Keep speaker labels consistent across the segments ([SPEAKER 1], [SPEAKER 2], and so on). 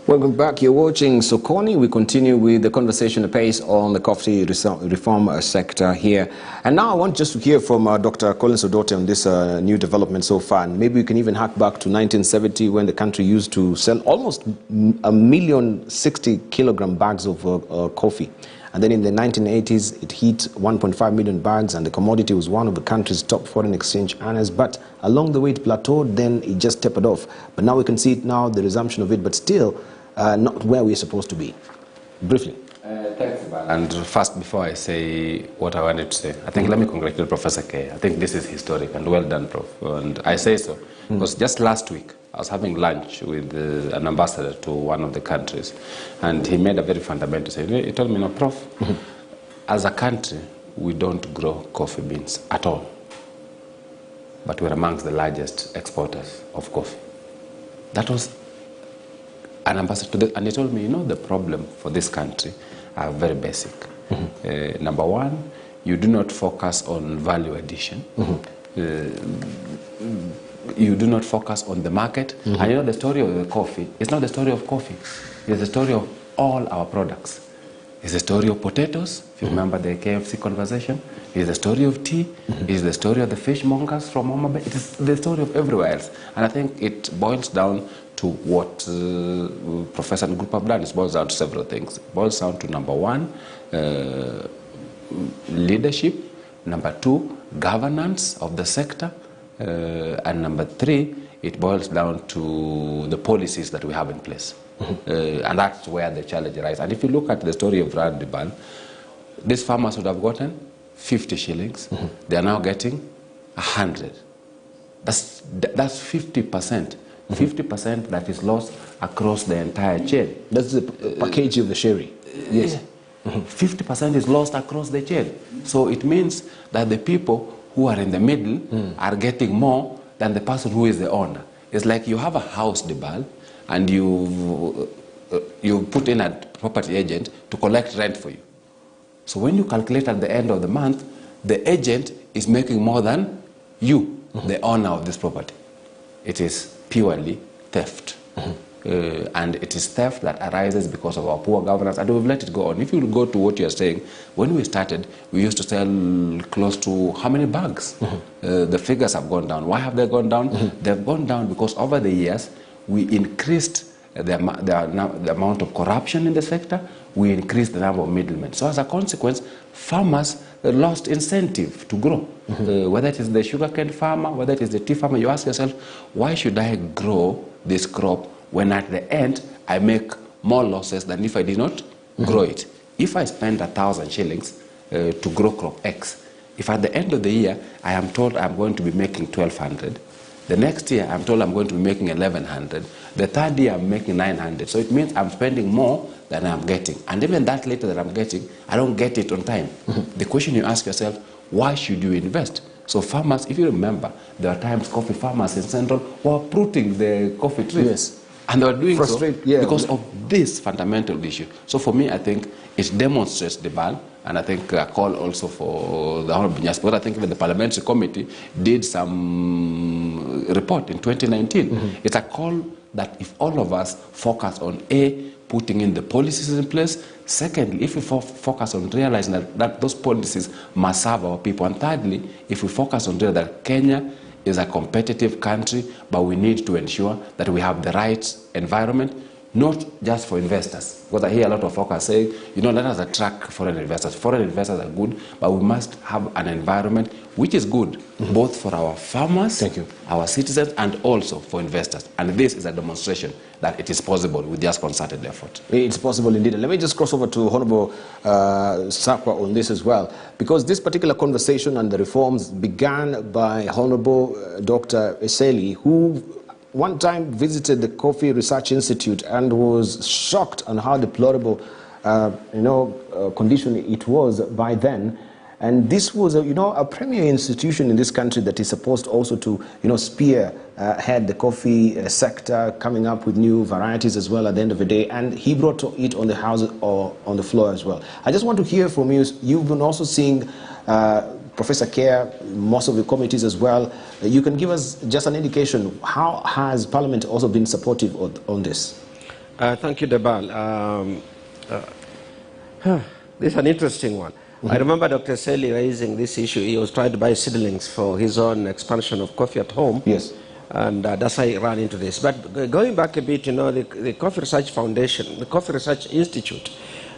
[SPEAKER 1] Welcome back. You're watching Sokoni. We continue with the conversation apace on the coffee reform sector here. And now I want just to hear from Dr. Collins Odote on this new development so far. And maybe we can even hark back to 1970 when the country used to sell almost 1,060,000 bags of coffee. And then in the 1980s, it hit 1.5 million bags, and the commodity was one of the country's top foreign exchange earners. But along the way, it plateaued, then it just tapered off. But now we can see it now, the resumption of it, but still not where we're supposed to be. Briefly.
[SPEAKER 2] Thanks, Ivan. And first, before I say what I wanted to say, I think let me congratulate Professor K. I think this is historic and well done, Prof. And I say so because just last week, I was having lunch with an ambassador to one of the countries, and he made a very fundamental statement. He told me, no, Prof, as a country, we don't grow coffee beans at all, but we're amongst the largest exporters of coffee. That was an ambassador, and he told me, you know, the problem for this country are very basic. Number one, you do not focus on value addition. You do not focus on the market. And you know, the story of the coffee is not the story of coffee. It's the story of all our products. It's the story of potatoes, if you remember the KFC conversation. It's the story of tea. It's the story of the fishmongers from Homa Bay. It is the story of everywhere else. And I think it boils down to what Professor and group have done. It boils down to several things. It boils down to, number one, leadership. Number two, governance of the sector. And number three, it boils down to the policies that we have in place. And that's where the challenge arises. And if you look at the story of Randibal, these farmers would have gotten 50 shillings. They are now getting 100. That's 50%. 50% that is lost across the entire chain.
[SPEAKER 1] That's the package of the sherry. Yes.
[SPEAKER 2] 50% is lost across the chain. So it means that the people who are in the middle are getting more than the person who is the owner. It's like you have a house, Dibal, and you put in a property agent to collect rent for you. So when you calculate at the end of the month, the agent is making more than you, the owner of this property. It is purely theft. And it is theft that arises because of our poor governance, and we've let it go on. If you go to what you're saying, when we started, we used to sell close to how many bags? The figures have gone down. Why have they gone down? They've gone down because over the years, we increased the amount of corruption in the sector, we increased the number of middlemen. So as a consequence, farmers lost incentive to grow. Whether it is the sugarcane farmer, whether it is the tea farmer, you ask yourself, why should I grow this crop when at the end I make more losses than if I did not grow it? If I spend 1,000 shillings to grow crop X, if at the end of the year I am told I'm going to be making 1,200, the next year I'm told I'm going to be making 1,100, the third year I'm making 900, so it means I'm spending more than I'm getting. And even that later that I'm getting, I don't get it on time. The question you ask yourself, why should you invest? So farmers, if you remember, there are times coffee farmers in Central were uprooting the coffee trees.
[SPEAKER 1] Yes.
[SPEAKER 2] And they were doing so because of this fundamental issue. So for me, I think it demonstrates the ban, and I think a call also for the Honorable Nyas, but I think even the Parliamentary Committee did some report in 2019. It's a call that if all of us focus on A, putting in the policies in place, secondly, if we focus on realizing that those policies must serve our people, and thirdly, if we focus on realizing that Kenya is a competitive country, but we need to ensure that we have the right environment, not just for investors. Because I hear a lot of folks saying, you know, let us attract foreign investors. Foreign investors are good, but we must have an environment which is good, both for our farmers, our citizens, and also for investors. And this is a demonstration that it is possible with just concerted effort.
[SPEAKER 1] It's possible indeed. Let me just cross over to Honorable Sakwa on this as well, because this particular conversation and the reforms began by Honorable Dr. Eseli, who one time visited the Coffee Research Institute and was shocked on how deplorable condition it was by then. And this was a premier institution in this country that is supposed also to spearhead the coffee sector, coming up with new varieties as well at the end of the day. And he brought it on the house or on the floor as well. I just want to hear from you. You've been also seeing Professor Care, most of the committees as well. You can give us just an indication, how has Parliament also been supportive on this?
[SPEAKER 3] Thank you, Debal. This is an interesting one. I remember Dr. Seli raising this issue. He was trying to buy seedlings for his own expansion of coffee at home.
[SPEAKER 1] Yes.
[SPEAKER 3] And that's how he ran into this. But going back a bit, you know, the Coffee Research Foundation, the Coffee Research Institute,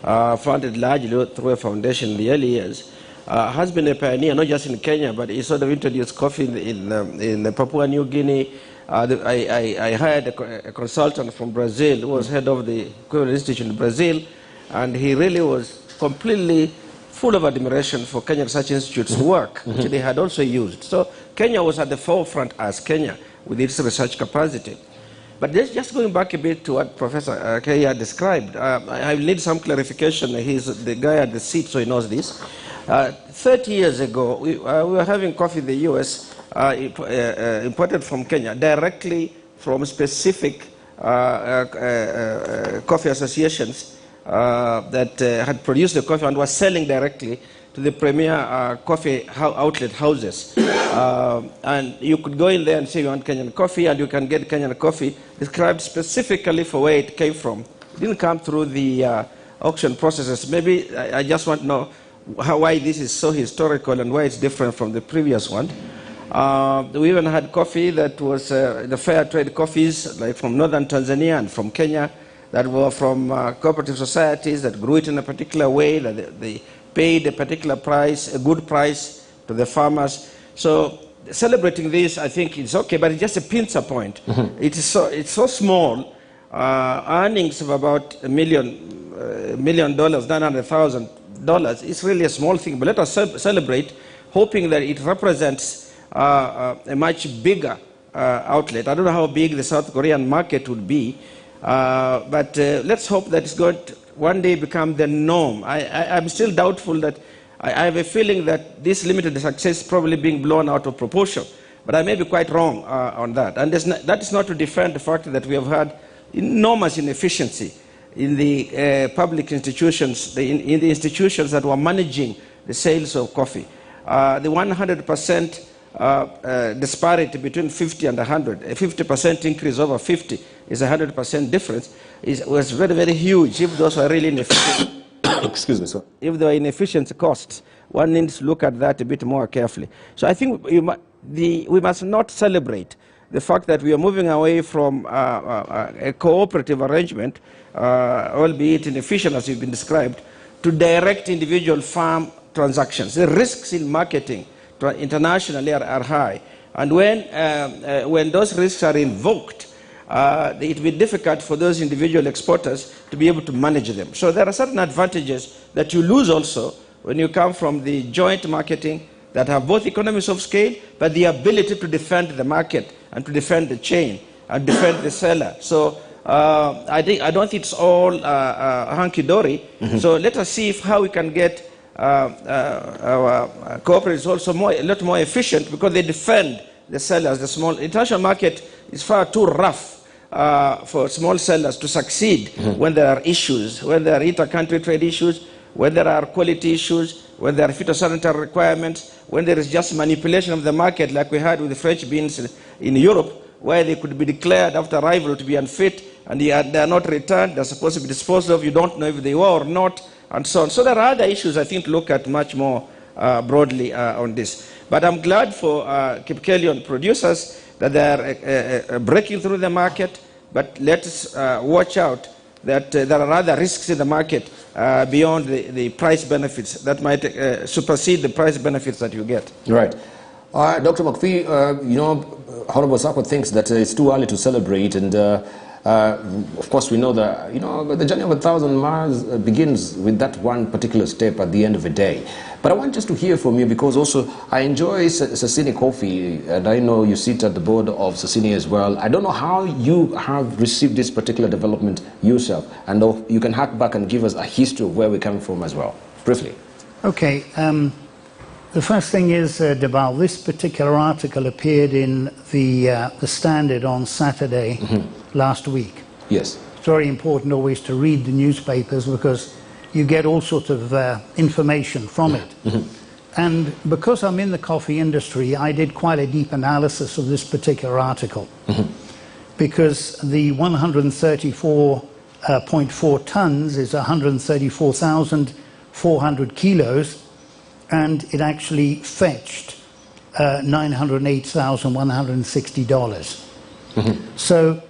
[SPEAKER 3] funded largely through a foundation in the early years, has been a pioneer, not just in Kenya, but he sort of introduced coffee in Papua New Guinea. I hired a consultant from Brazil who was head of the Coffee Institute in Brazil, and he really was completely full of admiration for Kenya Research Institute's work, which they had also used. So Kenya was at the forefront as Kenya with its research capacity. But just going back a bit to what Professor Kaya described, I need some clarification. He's the guy at the seat, so he knows this. 30 years ago, we were having coffee in the U.S. Imported from Kenya directly from specific coffee associations that had produced the coffee and was selling directly to the premier coffee outlet houses. And you could go in there and say you want Kenyan coffee, and you can get Kenyan coffee described specifically for where it came from. It didn't come through the auction processes. Maybe I just want to know why this is so historical and why it's different from the previous one. We even had coffee that was the fair trade coffees, like from northern Tanzania and from Kenya, that were from cooperative societies that grew it in a particular way, that they paid a particular price, a good price to the farmers. So celebrating this, I think it's okay, but it's just a pincer point. It's so small, earnings of about $1 million, $900,000. It's really a small thing, but let us celebrate, hoping that it represents a much bigger outlet. I don't know how big the South Korean market would be, but let's hope that it's going to one day become the norm. I'm still doubtful that I have a feeling that this limited success is probably being blown out of proportion, but I may be quite wrong on that. And that is not to defend the fact that we have had enormous inefficiency in the public institutions, in the institutions that were managing the sales of coffee. The 100% disparity between 50 and 100, a 50% increase over 50 is 100% difference, was very, very huge. If those were really inefficient,
[SPEAKER 1] excuse me, sir.
[SPEAKER 3] If there were inefficient costs, one needs to look at that a bit more carefully. So I think we must not celebrate the fact that we are moving away from a cooperative arrangement, albeit inefficient as you've been described, to direct individual farm transactions. The risks in marketing internationally are high. And when those risks are invoked, it will be difficult for those individual exporters to be able to manage them. So there are certain advantages that you lose also when you come from the joint marketing that have both economies of scale, but the ability to defend the market and to defend the chain and defend the seller. So I don't think it's all hunky-dory. So let us see how we can get our cooperatives also a lot more efficient, because they defend the sellers. The small international market is far too rough for small sellers to succeed when there are issues, when there are inter-country trade issues, when there are quality issues, when there are phytosanitary requirements, when there is just manipulation of the market like we had with the French beans in Europe, where they could be declared after arrival to be unfit, and they are not returned, they're supposed to be disposed of, you don't know if they were or not, and so on. So there are other issues, I think, to look at much more broadly on this. But I'm glad for Kipkelion producers that they are breaking through the market, but let's watch out that there are other risks in the market beyond the price benefits that might supersede the price benefits that you get.
[SPEAKER 1] Right. Dr. McPhee, you know, Honorable Sako thinks that it's too early to celebrate, and of course we know that, you know, the journey of 1,000 miles begins with that one particular step at the end of the day. But I want just to hear from you, because also I enjoy Sokoni Coffee, and I know you sit at the board of Sokoni as well. I don't know how you have received this particular development yourself, and you can hark back and give us a history of where we're coming from as well, briefly.
[SPEAKER 4] Okay. The first thing is, Debal, this particular article appeared in the Standard on Saturday last week.
[SPEAKER 1] Yes.
[SPEAKER 4] It's very important always to read the newspapers, because you get all sorts of information from it. And because I'm in the coffee industry, I did quite a deep analysis of this particular article. Because the 134 0.4 tons is 134,400 kilos, and it actually fetched $908,160. So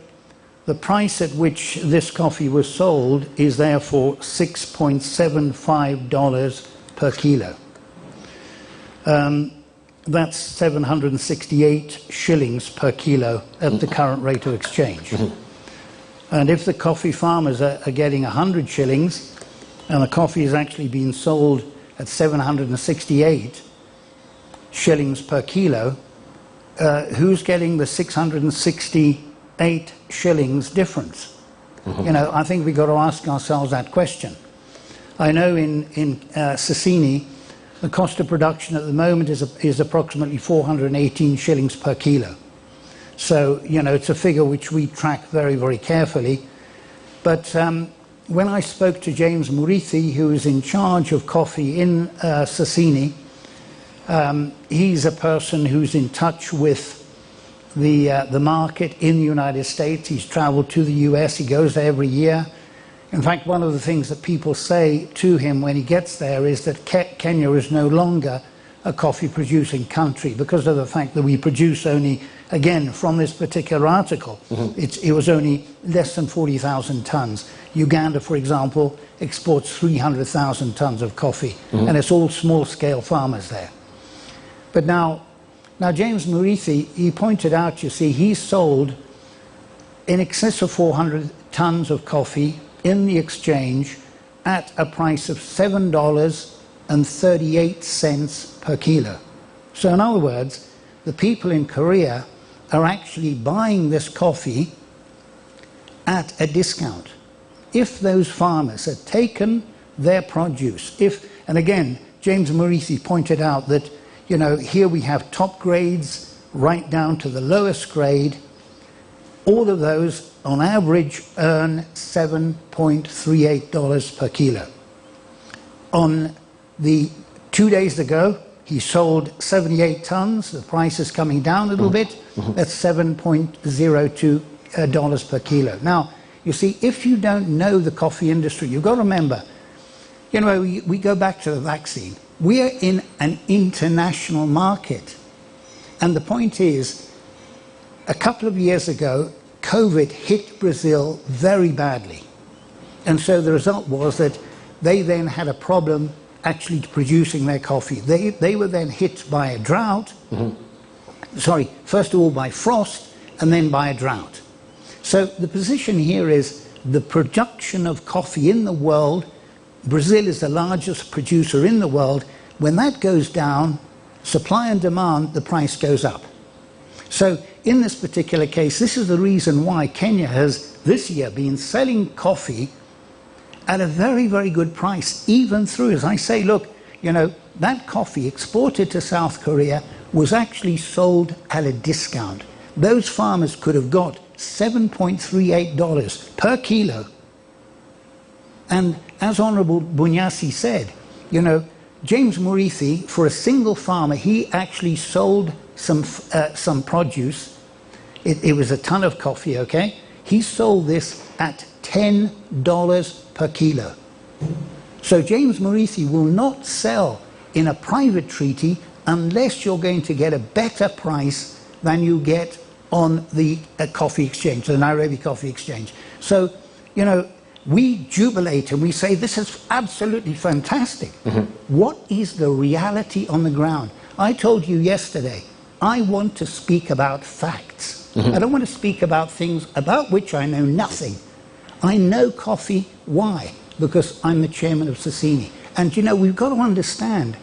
[SPEAKER 4] the price at which this coffee was sold is therefore $6.75 per kilo. That's 768 shillings per kilo at the current rate of exchange. And if the coffee farmers are getting 100 shillings and the coffee is actually being sold at 768 shillings per kilo, who's getting the 668 shillings difference? You know, I think we've got to ask ourselves that question. I know in Sokoni, the cost of production at the moment is approximately 418 shillings per kilo. So, you know, it's a figure which we track very, very carefully. But when I spoke to James Murithi, who is in charge of coffee in Sokoni, he's a person who's in touch with the market in the United States. He's traveled to the US, he goes there every year. In fact, one of the things that people say to him when he gets there is that Kenya is no longer a coffee producing country because of the fact that we produce only, again, from this particular article, it was only less than 40,000 tons. Uganda, for example, exports 300,000 tons of coffee, and it's all small-scale farmers there. But now James Murithi, he pointed out, you see, he sold in excess of 400 tons of coffee in the exchange at a price of $7.38 per kilo. So in other words, the people in Korea are actually buying this coffee at a discount. If those farmers had taken their produce, and again, James Murithi pointed out that, you know, here we have top grades right down to the lowest grade. All of those, on average, earn $7.38 per kilo. On the 2 days ago, he sold 78 tons. The price is coming down a little bit. That's $7.02 per kilo. Now, you see, if you don't know the coffee industry, you've got to remember, you know, we go back to the vaccine. We are in an international market. And the point is, a couple of years ago, COVID hit Brazil very badly. And so the result was that they then had a problem actually producing their coffee. They were then hit by a drought. Sorry, first of all by frost and then by a drought. So the position here is the production of coffee in the world. Brazil is the largest producer in the world. When that goes down, supply and demand, the price goes up. So in this particular case, this is the reason why Kenya has this year been selling coffee at a very, very good price, even through, as I say, look, you know, that coffee exported to South Korea was actually sold at a discount. Those farmers could have got $7.38 per kilo. And as Honorable Bunyasi said, you know, James Murithi, for a single farmer, he actually sold some produce. It was a ton of coffee, okay? He sold this at $10 per kilo. So James Murithi will not sell in a private treaty unless you're going to get a better price than you get on the coffee exchange, the Nairobi Coffee Exchange. So, you know, we jubilate and we say this is absolutely fantastic. What is the reality on the ground? I told you yesterday, I want to speak about facts. I don't want to speak about things about which I know nothing. I know coffee. Why? Because I'm the chairman of Sokoni. And, you know, we've got to understand,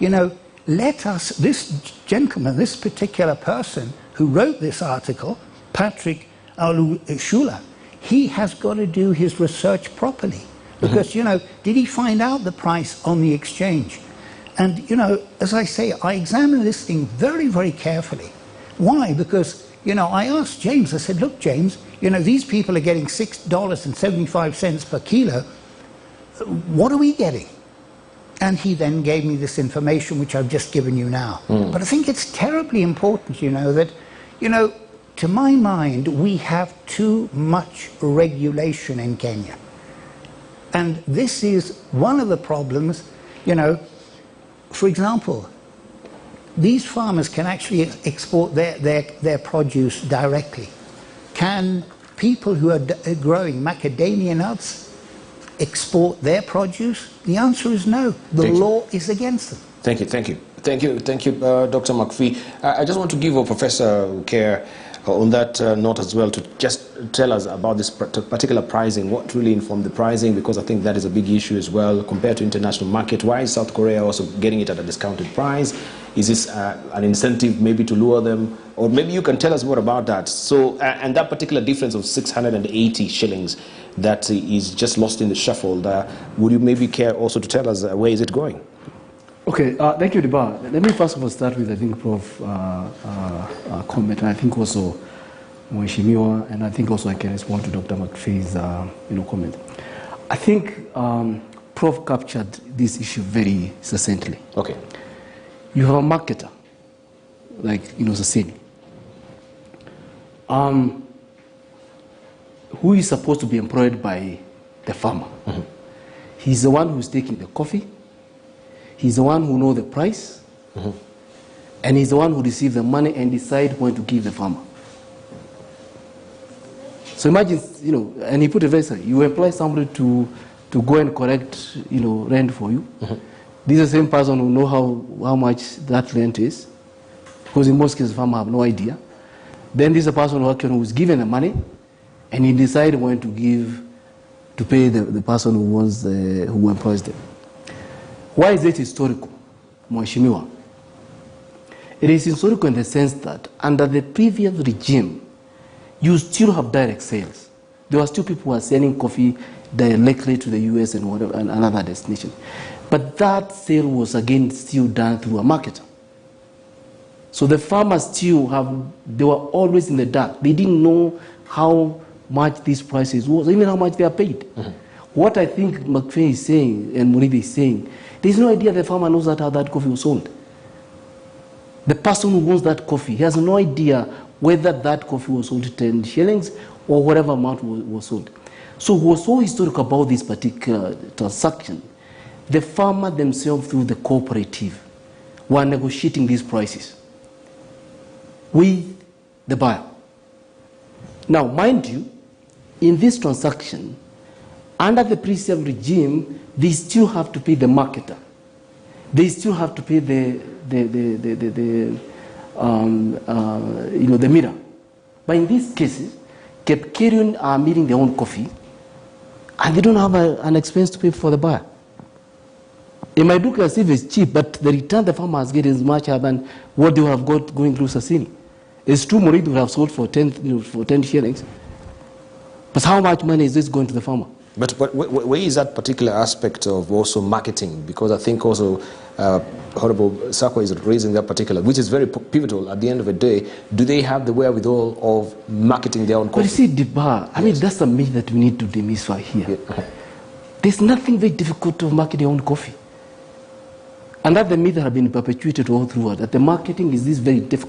[SPEAKER 4] you know, let us, this gentleman, this particular person who wrote this article, Patrick Alushula, he has got to do his research properly. Because, you know, did he find out the price on the exchange? And, you know, as I say, I examined this thing very, very carefully. Why? Because, you know, I asked James, I said, look, James, you know, these people are getting $6.75 per kilo. What are we getting? And he then gave me this information, which I've just given you now. But I think it's terribly important, you know, that, you know, to my mind, we have too much regulation in Kenya. And this is one of the problems, you know. For example, these farmers can actually export their produce directly. Can people who are growing macadamia nuts export their produce? The answer is no. The law is against them.
[SPEAKER 1] Thank you, Dr. McPhee. I just want to give Professor Care on that note as well, to just tell us about this particular pricing. What really informed the pricing? Because I think that is a big issue as well compared to international market. Why is South Korea also getting it at a discounted price? Is this an incentive maybe to lure them? Or maybe you can tell us more about that. So, and that particular difference of 680 shillings that is just lost in the shuffle, would you maybe care also to tell us where is it going?
[SPEAKER 5] Okay, thank you, Diba. Let me first of all start with, I think, Prof. Comment, and I think also Mheshimiwa, and I think also I can respond to Dr. McPhee's comment. I think Prof. captured this issue very succinctly.
[SPEAKER 1] Okay.
[SPEAKER 5] You have a marketer, like, Sokoni, who is supposed to be employed by the farmer. Mm-hmm. He's the one who's taking the coffee. He's the one who knows the price, mm-hmm. and he's the one who receives the money and decides when to give the farmer. So imagine, and he put it very simple. You employ somebody to go and collect, rent for you. Mm-hmm. This is the same person who knows how much that rent is, because in most cases, the farmer have no idea. Then this is a person who's given the money, and he decides when to pay the person who employs them. Why is it historical, Mheshimiwa? It is historical in the sense that under the previous regime, you still have direct sales. There were still people who are selling coffee directly to the US and whatever, and another destination. But that sale was again still done through a marketer. So the farmers they were always in the dark. They didn't know how much these prices was, even how much they are paid. Mm-hmm. What I think McPhee is saying and Muribe is saying, there's no idea the farmer knows how that coffee was sold. The person who owns that coffee, he has no idea whether that coffee was sold to 10 shillings or whatever amount was sold. So what's so historical about this particular transaction, the farmer themselves through the cooperative were negotiating these prices with the buyer. Now, mind you, in this transaction, under the pre-sale regime, they still have to pay the marketer. They still have to pay the mirror. But in these cases, KTN are making their own coffee, and they don't have an expense to pay for the buyer. It might look as if it's cheap, but the return the farmer has getting is much higher than what they would have got going through Sokoni. It's true, Morid would have sold for 10 shillings. But how much money is this going to the farmer?
[SPEAKER 1] But where is that particular aspect of also marketing? Because I think also Honorable Sako is raising that particular, which is very pivotal at the end of the day. Do they have the wherewithal of marketing their own coffee?
[SPEAKER 5] But you see, Diba, I mean, that's a myth that we need to demystify here. Yeah. There's nothing very difficult to market your own coffee. And that the myth has been perpetuated all throughout, that the marketing is this very difficult.